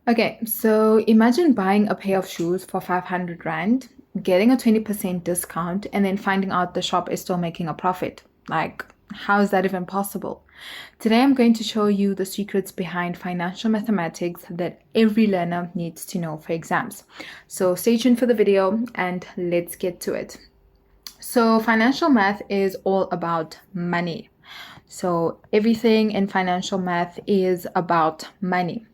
Okay, so imagine buying a pair of shoes for 500 Rand, getting a 20% discount, and then finding out the shop is still making a profit. Like, how is that even possible? Today, I'm going to show you the secrets behind financial mathematics that every learner needs to know for exams. So, stay tuned for the video and let's get to it. So, financial math is all about money. So everything in financial math is about money.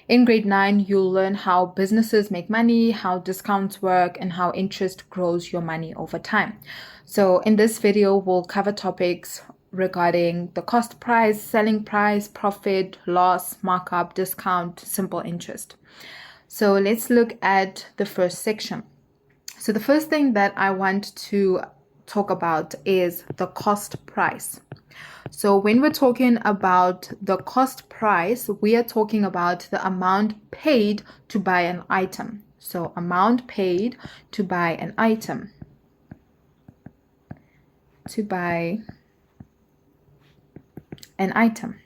In grade 9, you'll learn how businesses make money, how discounts work, and how interest grows your money over time. So in this video, we'll cover topics regarding the cost price, selling price, profit, loss, markup, discount, simple interest. So let's look at the first section. So the first thing that I want to talk about is the cost price. So when we're talking about the cost price, we are talking about the amount paid to buy an item. So amount paid to buy an item. To buy an item.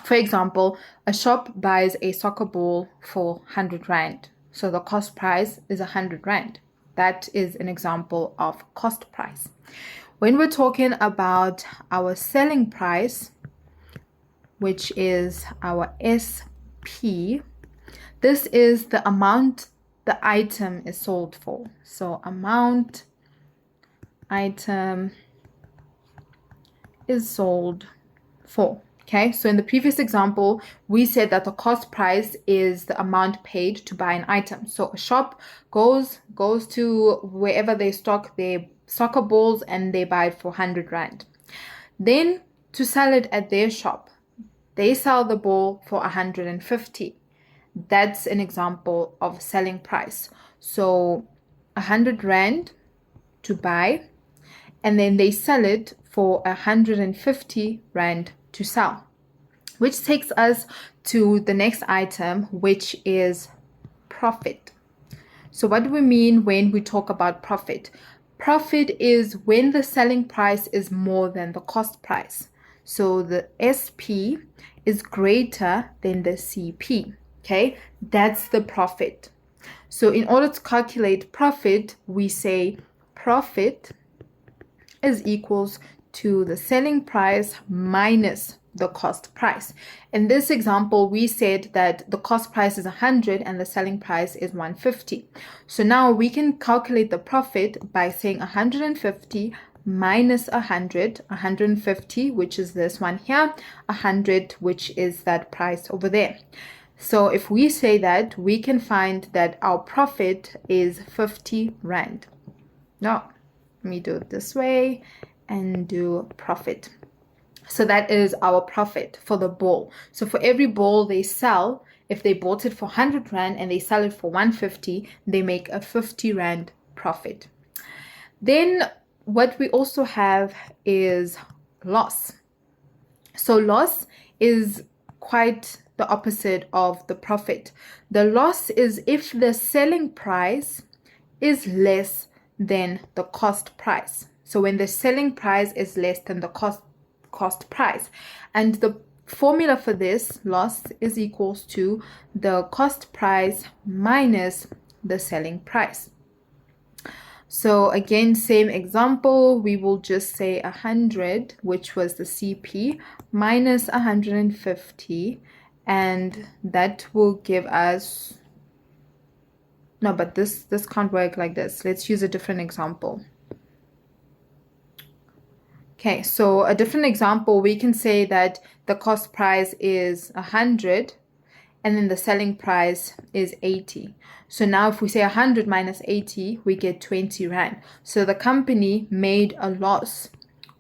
For example, a shop buys a soccer ball for 100 Rand. So the cost price is 100 Rand. That is an example of cost price. When we're talking about our selling price, which is our SP, this is the amount the item is sold for. So amount item is sold for. Okay, so in the previous example, we said that the cost price is the amount paid to buy an item. So a shop goes to wherever they stock their soccer balls and they buy it for 100 Rand. Then to sell it at their shop, they sell the ball for 150. That's an example of selling price. So 100 Rand to buy, and then they sell it for 150 Rand to sell, which takes us to the next item, which is profit. So what do we mean when we talk about profit? Profit is when the selling price is more than the cost price. So the SP is greater than the CP. Okay, that's the profit. So in order to calculate profit, we say profit is equals to the selling price minus the cost price. In this example, we said that the cost price is 100 and the selling price is 150. So now we can calculate the profit by saying 150 minus 100, 150, which is this one here, 100, which is that price over there. So if we say that, we can find that our profit is 50 Rand. Now, let me do it this way and do profit. So that is our profit for the ball. So for every ball they sell, if they bought it for 100 Rand and they sell it for 150, they make a 50 Rand profit. Then what we also have is loss. So loss is quite the opposite of the profit. The loss is if the selling price is less than the cost price. So when the selling price is less than the cost price, and the formula for this loss is equals to the cost price minus the selling price. So again, same example, we will just say 100, which was the CP, minus 150, and that will give us, no, but this can't work like this. Let's use a different example. Okay, so a different example, we can say that the cost price is 100 and then the selling price is 80. So now if we say 100 minus 80, we get 20 Rand. So the company made a loss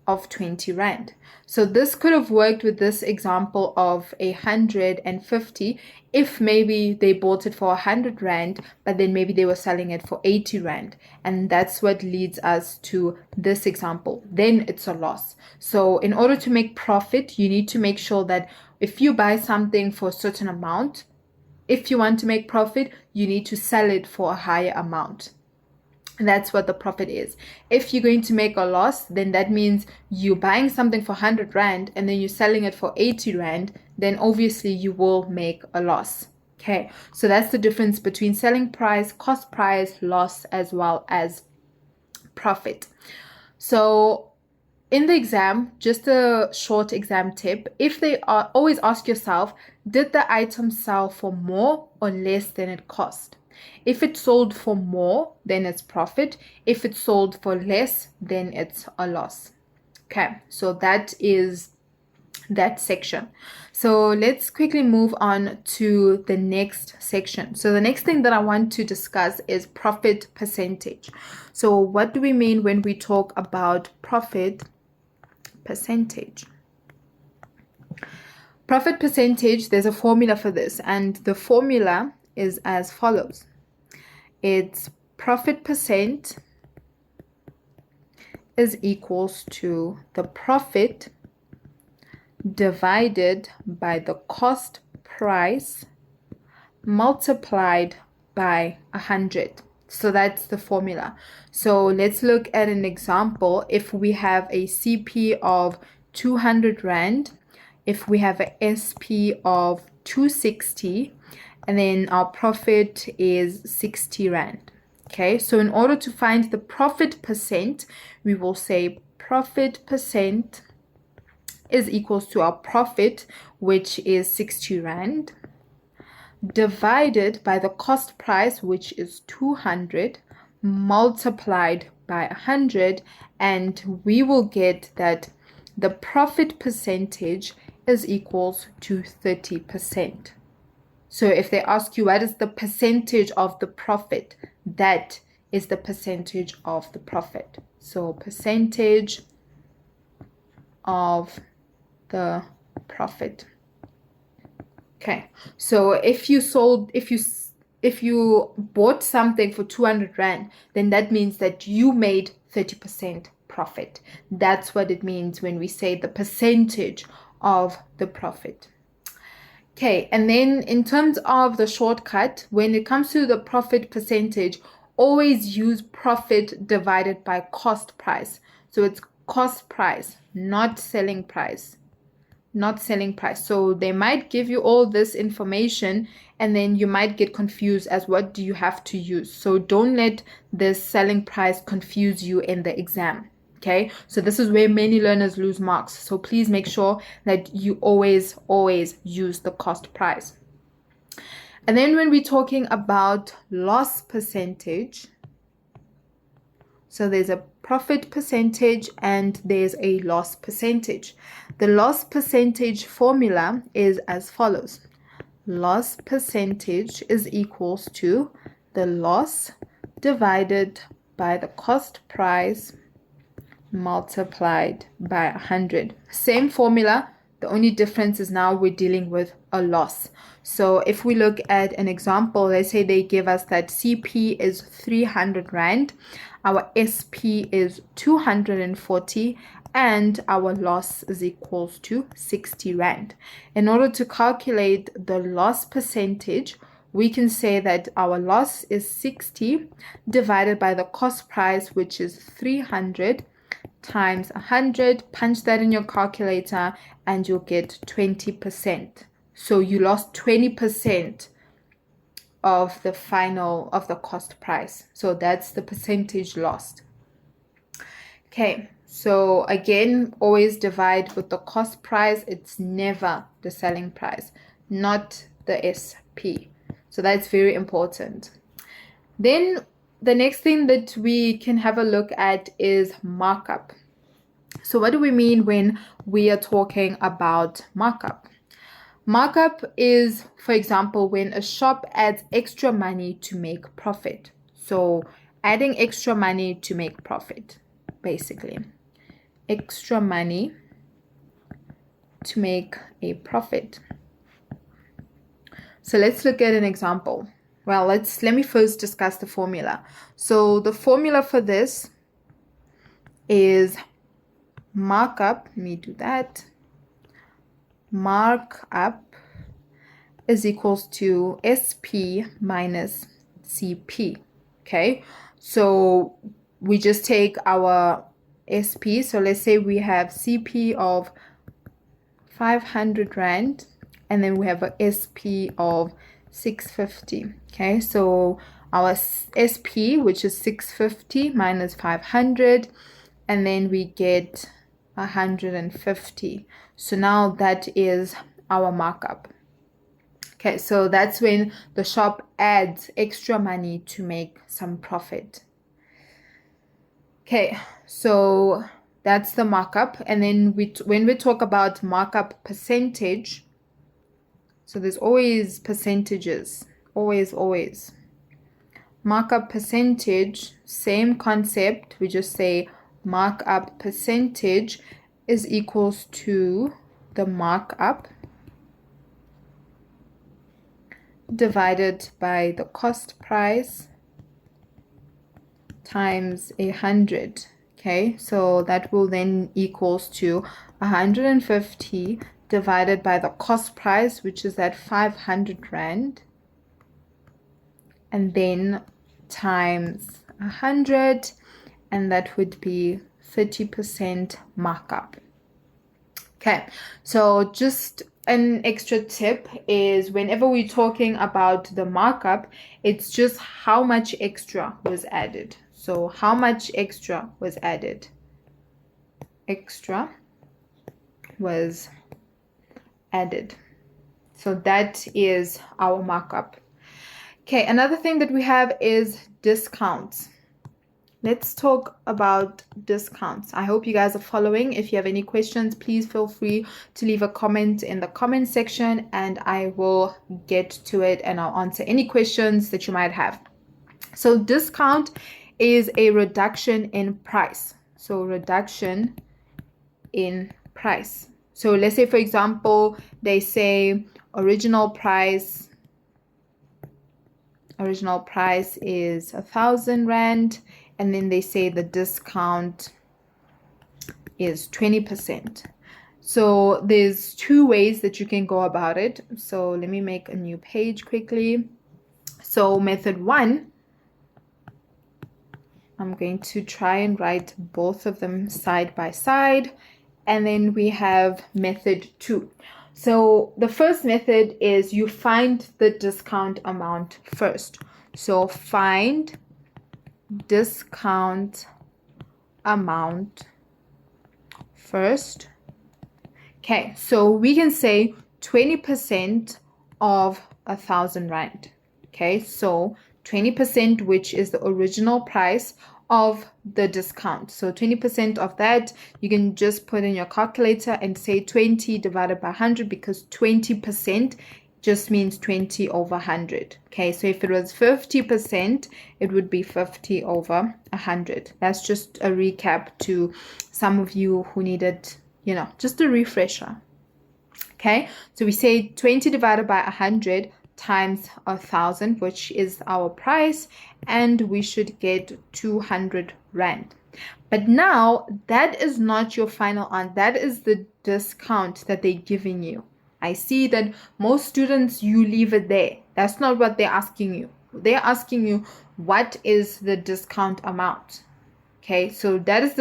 of 20 Rand. So this could have worked with this example of 150 if maybe they bought it for 100 Rand, but then maybe they were selling it for 80 Rand. And that's what leads us to this example. Then it's a loss. So in order to make profit, you need to make sure that if you buy something for a certain amount, if you want to make profit, you need to sell it for a higher amount. That's what the profit is. If you're going to make a loss, then that means you're buying something for 100 Rand and then you're selling it for 80 Rand, then obviously you will make a loss. Okay, so that's the difference between selling price, cost price, loss, as well as profit. So in the exam, just a short exam tip, if they are, always ask yourself, did the item sell for more or less than it cost? If it sold for more, then it's profit. If it sold for less, then it's a loss. Okay, so that is that section. So let's quickly move on to the next section. So the next thing that I want to discuss is profit percentage. So what do we mean when we talk about profit percentage? Profit percentage, there's a formula for this, and the formula is as follows. It's profit percent is equals to the profit divided by the cost price multiplied by 100. So that's the formula. So let's look at an example. If we have a CP of 200 Rand, if we have a SP of 260, and then our profit is 60 Rand. Okay, so in order to find the profit percent, we will say profit percent is equals to our profit, which is 60 Rand, divided by the cost price, which is 200, multiplied by 100, and we will get that the profit percentage is equals to 30%. So if they ask you what is the percentage of the profit, that is the percentage of the profit. So percentage of the profit. Okay, so if you bought something for 200 Rand, then that means that you made 30% profit. That's what it means when we say the percentage of the profit. Okay, and then in terms of the shortcut, when it comes to the profit percentage, always use profit divided by cost price. So it's cost price, not selling price. Not selling price. So they might give you all this information and then you might get confused as what do you have to use. So don't let the selling price confuse you in the exam. Okay, so this is where many learners lose marks. So please make sure that you always use the cost price. And then when we're talking about loss percentage, so there's a profit percentage and there's a loss percentage. The loss percentage formula is as follows. Loss percentage is equals to the loss divided by the cost price multiplied by 100. Same formula, the only difference is now we're dealing with a loss. So if we look at an example, let's say they give us that CP is 300 Rand, our SP is 240, and our loss is equals to 60 Rand. In order to calculate the loss percentage, we can say that our loss is 60 divided by the cost price, which is 300, times 100, punch that in your calculator, and you'll get 20%. So you lost 20% of the cost price. So that's the percentage lost. Okay, so again, always divide with the cost price. It's never the selling price, not the SP. So that's very important. Then the next thing that we can have a look at is markup. So what do we mean when we are talking about markup? Markup is, for example, when a shop adds extra money to make profit. So adding extra money to make profit, basically. Extra money to make a profit. So let's look at an example. Well, let me first discuss the formula. So the formula for this is markup. Let me do that. Markup is equals to SP minus CP. Okay, so we just take our SP. So let's say we have CP of 500 Rand, and then we have a SP of 650. Okay, so our SP, which is 650 minus 500, and then we get 150. So now that is our markup. Okay, so that's when the shop adds extra money to make some profit. Okay, so that's the markup. And then when we talk about markup percentage, so there's always percentages, always. Markup percentage, same concept. We just say markup percentage is equals to the markup divided by the cost price times 100. Okay, so that will then equals to 150 divided by the cost price, which is at 500 Rand, and then times 100, and that would be 30% markup. Okay, so just an extra tip is whenever we're talking about the markup, it's just how much extra was added. So how much extra was added? Extra was added. So that is our markup. Okay, another thing that we have is discounts. Let's talk about discounts. I hope you guys are following. If you have any questions, please feel free to leave a comment in the comment section and I will get to it and I'll answer any questions that you might have. So discount is a reduction in price. So reduction in price. So let's say, for example, they say original price is 1,000 Rand, and then they say the discount is 20%. So there's two ways that you can go about it. So let me make a new page quickly. So method 1, I'm going to try and write both of them side by side, and then we have method 2. So the first method is you find the discount amount first. So find discount amount first. Okay, so we can say 20% of 1,000 Rand. Okay, so 20%, which is the original price of the discount. So 20% of that, you can just put in your calculator and say 20 divided by 100, because 20% just means 20 over 100. Okay, so if it was 50%, it would be 50 over 100. That's just a recap to some of you who needed, just a refresher. Okay, so we say 20 divided by 100 times 1,000, which is our price, and we should get 200 Rand. But now that is not your final answer. That is the discount that they're giving you. I see that most students, you leave it there. That's not what they're asking you. They're asking you, what is the discount amount? Okay, so that is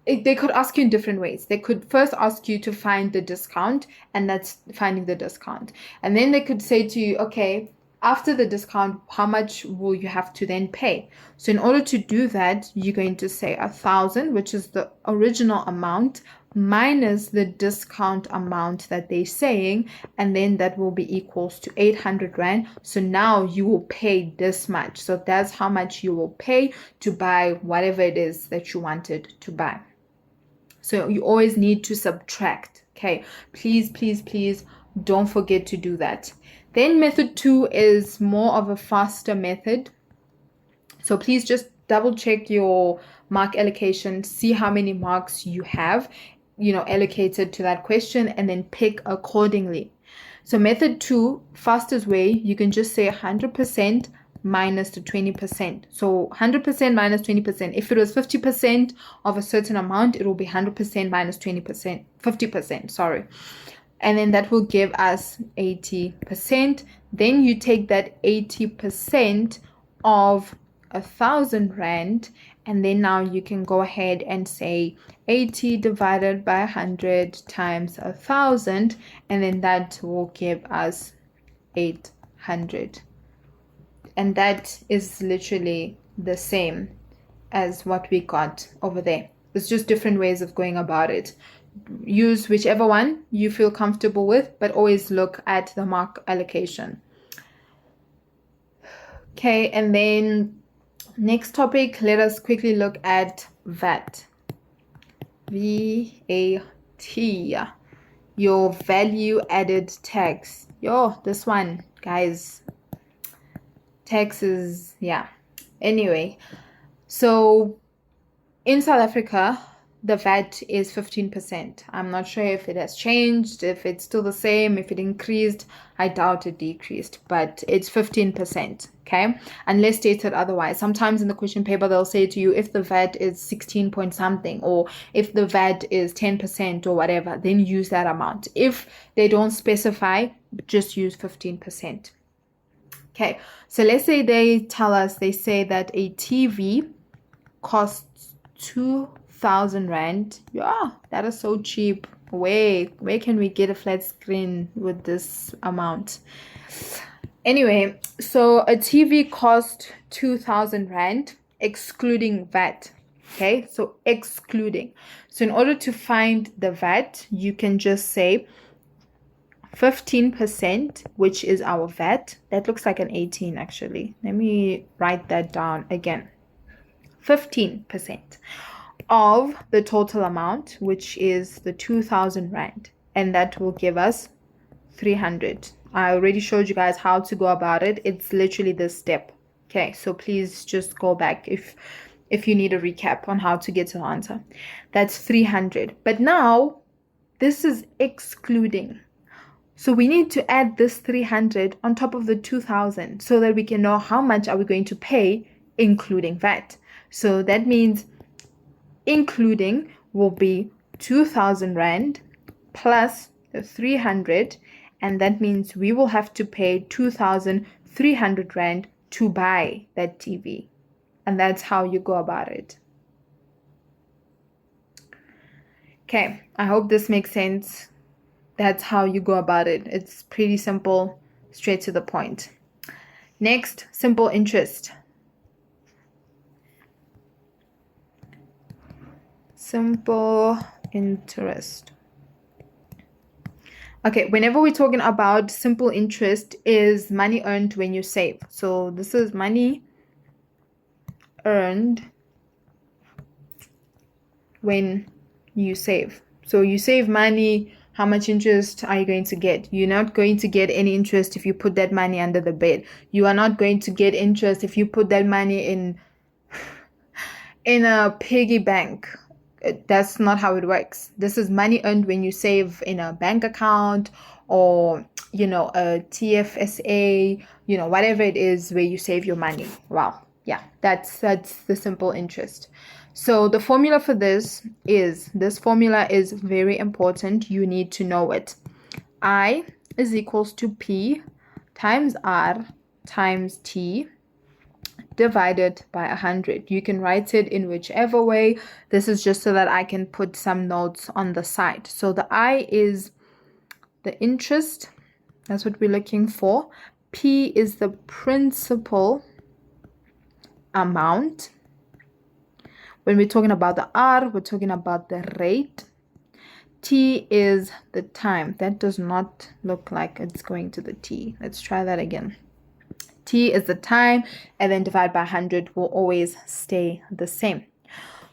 they could ask you in different ways. They could first ask you to find the discount, and that's finding the discount. And then they could say to you, okay, after the discount, how much will you have to then pay? So in order to do that, you're going to say 1,000, which is the original amount, minus the discount amount that they're saying, and then that will be equals to 800 Rand. So now you will pay this much. So that's how much you will pay to buy whatever it is that you wanted to buy. So you always need to subtract. Okay, please don't forget to do that. Then method 2 is more of a faster method. So please just double check your mark allocation, see how many marks you have, allocated to that question, and then pick accordingly. So method 2, fastest way, you can just say 100% minus the 20%. So 100% minus 20%. If it was 50% of a certain amount, it will be 100% minus 20%, 50%, sorry. And then that will give us 80%. Then you take that 80% of 1,000 Rand, and then now you can go ahead and say 80 divided by 100 times 1,000, and then that will give us 800. And that is literally the same as what we got over there. It's just different ways of going about it. Use whichever one you feel comfortable with, but always look at the mark allocation. Okay, and then next topic, let us quickly look at VAT. VAT, your value added tax. This one, guys, taxes, yeah. Anyway, so in South Africa, the VAT is 15%. I'm not sure if it has changed, if it's still the same, if it increased. I doubt it decreased, but it's 15%, okay? Unless stated otherwise. Sometimes in the question paper, they'll say to you, if the VAT is 16 point something, or if the VAT is 10% or whatever, then use that amount. If they don't specify, just use 15%. Okay, so let's say they say that a TV costs 2,000 Rand. Yeah, that is so cheap. Where can we get a flat screen with this amount? Anyway, so a TV cost 2,000 Rand, excluding VAT. Okay, so excluding. So in order to find the VAT, you can just say 15%, which is our VAT. That looks like an 18 actually. Let me write that down again. 15% of the total amount, which is the 2,000 Rand, and that will give us 300. I already showed you guys how to go about it. It's literally this step. Okay, so please just go back if you need a recap on how to get to the answer. That's 300. But now this is excluding. So we need to add this 300 on top of the 2,000 so that we can know how much are we going to pay, including VAT. So that means including will be 2,000 Rand plus the 300, and that means we will have to pay 2,300 Rand to buy that TV. And that's how you go about it. Okay, I hope this makes sense. That's how you go about it. It's pretty simple, straight to the point. Next, simple interest. Simple interest. Okay, whenever we're talking about simple interest, is money earned when you save. So this is money earned when you save. So you save money. How much interest are you going to get? You're not going to get any interest if you put that money under the bed. You are not going to get interest if you put that money in a piggy bank. That's not how it works. This is money earned when you save in a bank account or, a TFSA, whatever it is where you save your money. Wow. Yeah, that's the simple interest. So the formula for this formula is very important. You need to know it. I is equals to P times R times T divided by 100. You can write it in whichever way. This is just so that I can put some notes on the side. So the I is the interest. That's what we're looking for. P is the principal amount. When we're talking about the R, we're talking about the rate. T is the time. That does not look like it's going to the T. Let's try that again. T is the time, and then divide by 100 will always stay the same.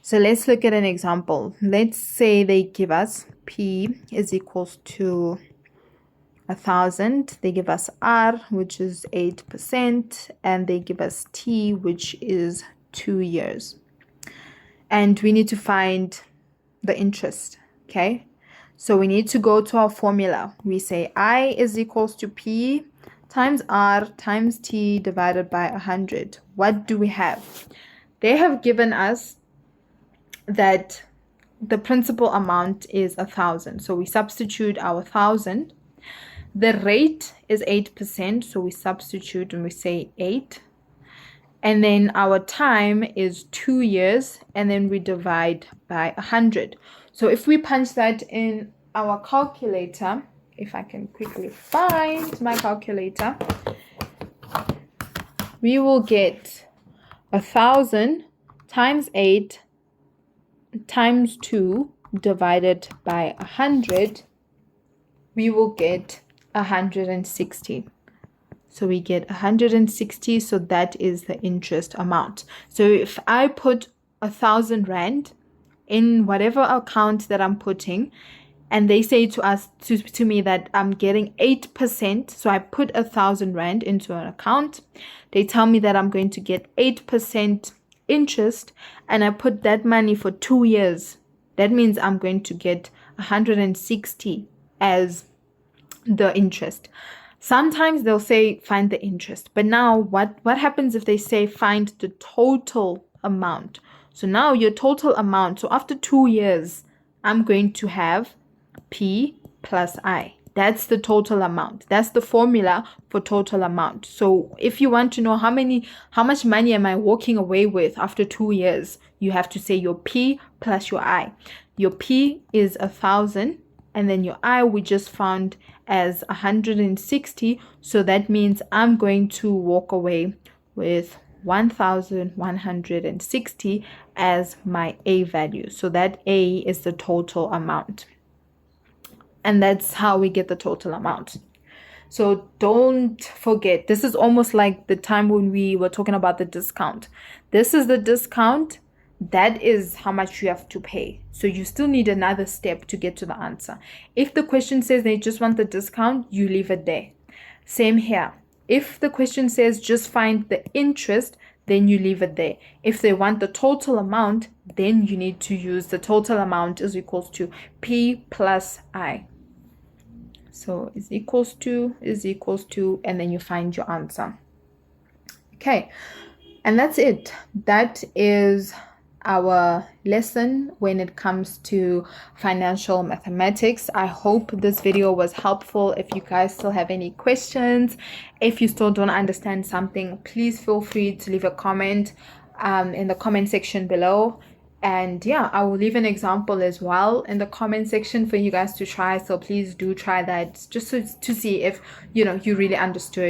So let's look at an example. Let's say they give us P is equals to 1,000. They give us R, which is 8%, and they give us T, which is 2 years. And we need to find the interest, okay? So we need to go to our formula. We say I is equals to P times R times T divided by 100. What do we have? They have given us that the principal amount is 1,000. So we substitute our 1,000. The rate is 8%, so we substitute and we say 8. And then our time is 2 years, and then we divide by 100. So if we punch that in our calculator, if I can quickly find my calculator, we will get 1,000 times 8 times 2 divided by 100, we will get 160. So we get 160, so that is the interest amount. So if I put 1,000 rand in whatever account that I'm putting, and they say to me that I'm getting 8%, so I put 1,000 rand into an account, they tell me that I'm going to get 8% interest, and I put that money for 2 years. That means I'm going to get 160 as the interest. Sometimes they'll say find the interest, but now what happens if they say find the total amount? So now your total amount, so after 2 years, I'm going to have P plus I. That's the total amount. That's the formula for total amount. So if you want to know how much money am I walking away with after 2 years, you have to say your P plus your I. Your P is 1,000, and then your I we just found as 160. So that means I'm going to walk away with 1,160 as my A value. So that A is the total amount. And that's how we get the total amount. So don't forget, this is almost like the time when we were talking about the discount. This is the discount. That is how much you have to pay. So you still need another step to get to the answer. If the question says they just want the discount, you leave it there. Same here. If the question says just find the interest, then you leave it there. If they want the total amount, then you need to use the total amount is equals to P plus I. So is equals to, and then you find your answer. Okay, and that's it. That is our lesson when it comes to financial mathematics. I hope this video was helpful. If you guys still have any questions, if you still don't understand something, please feel free to leave a comment in the comment section below. And yeah, I will leave an example as well in the comment section for you guys to try. So please do try that just to see if you really understood.